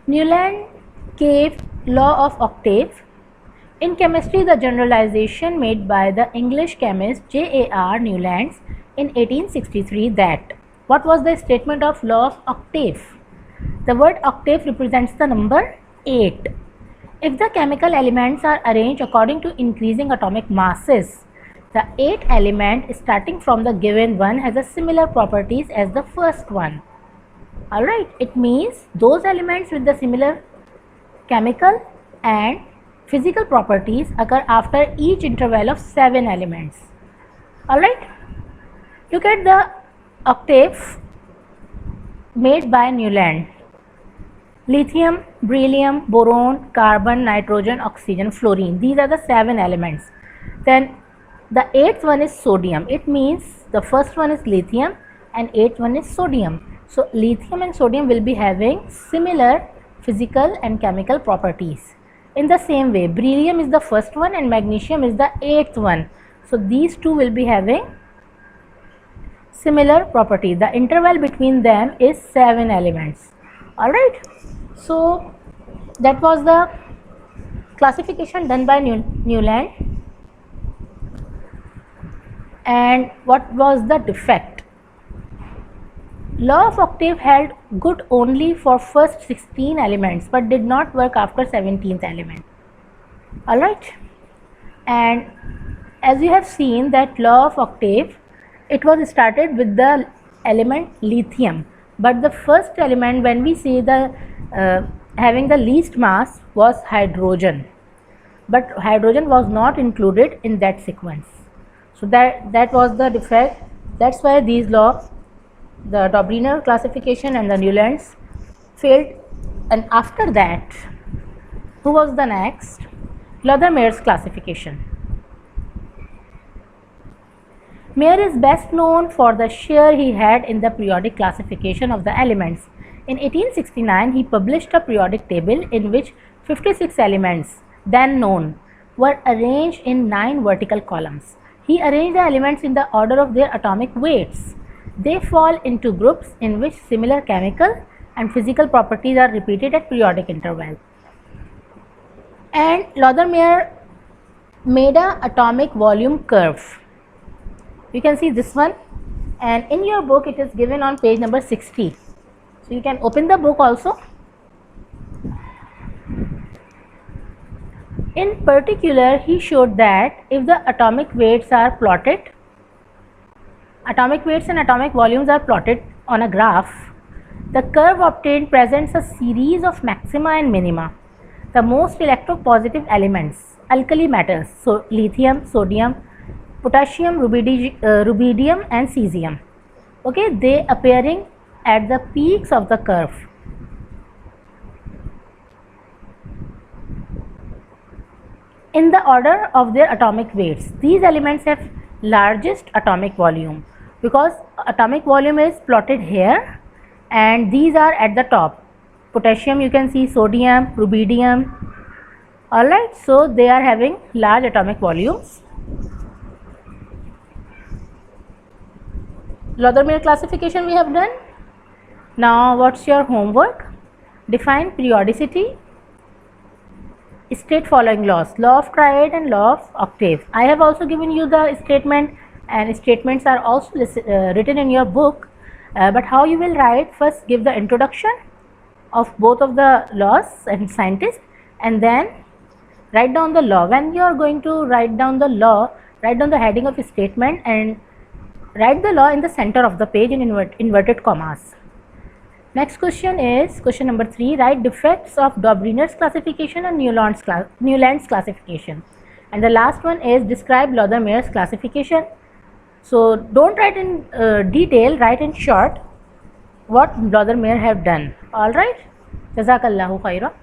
Newland gave law of octave. In chemistry, the generalization made by the English chemist J.A.R. Newlands in 1863 that what was the statement of law of octave? The word octave represents the number 8. If the chemical elements are arranged according to increasing atomic masses, the 8th element starting from the given one has a similar properties as the first one. Alright, it means those elements with the similar chemical and physical properties occur after each interval of 7 elements. Alright, look at the octave made by Newland. Lithium, beryllium, boron, carbon, nitrogen, oxygen, fluorine. These are the 7 elements. Then the 8th one is sodium. It means the first one is lithium and 8th one is sodium. So lithium and sodium will be having similar physical and chemical properties. In the same way, beryllium is the first one and magnesium is the 8th one. So these two will be having similar properties. The interval between them is 7 elements. Alright. So that was the classification done by Newland. And what was the defect? Law of octave held good only for first 16 elements but did not work after 17th element. Alright, and as you have seen that law of octave, it was started with the element lithium, but the first element when we see the having the least mass was hydrogen, but hydrogen was not included in that sequence. So that was the defect. That's why these laws, the Dobriner classification and the Newlands, failed. And after that, who was the next? Lothar-Meyer's classification. Meyer is best known for the share he had in the periodic classification of the elements. In 1869, he published a periodic table in which 56 elements, then known, were arranged in 9 vertical columns. He arranged the elements in the order of their atomic weights. They fall into groups in which similar chemical and physical properties are repeated at periodic intervals. And Lothar-Meyer made an atomic volume curve. You can see this one, and in your book it is given on page number 60. So you can open the book also. In particular, he showed that if the atomic weights are plotted, atomic weights and atomic volumes are plotted on a graph, the curve obtained presents a series of maxima and minima. The most electropositive elements, alkali metals, so lithium, sodium, potassium, rubidium and cesium, okay, they appearing at the peaks of the curve. In the order of their atomic weights, these elements have largest atomic volume because atomic volume is plotted here and these are at the top. Potassium, you can see sodium, rubidium. Alright, so they are having large atomic volumes. Lothar-Meyer classification we have done. Now what's your homework? Define periodicity. State following laws, law of triad and law of octave. I have also given you the statement, and statements are also written in your book, but how you will write? First give the introduction of both of the laws and scientists, and then write down the law. When you are going to write down the law, write down the heading of a statement and write the law in the center of the page in inverted commas. Next question is question number 3. Write defects of Dobriner's classification and Newland's classification. And the last one is describe Lothar-Meyer's classification. So don't write in detail, write in short what Lothar-Meyer have done. Alright. Jazakallahu khaira.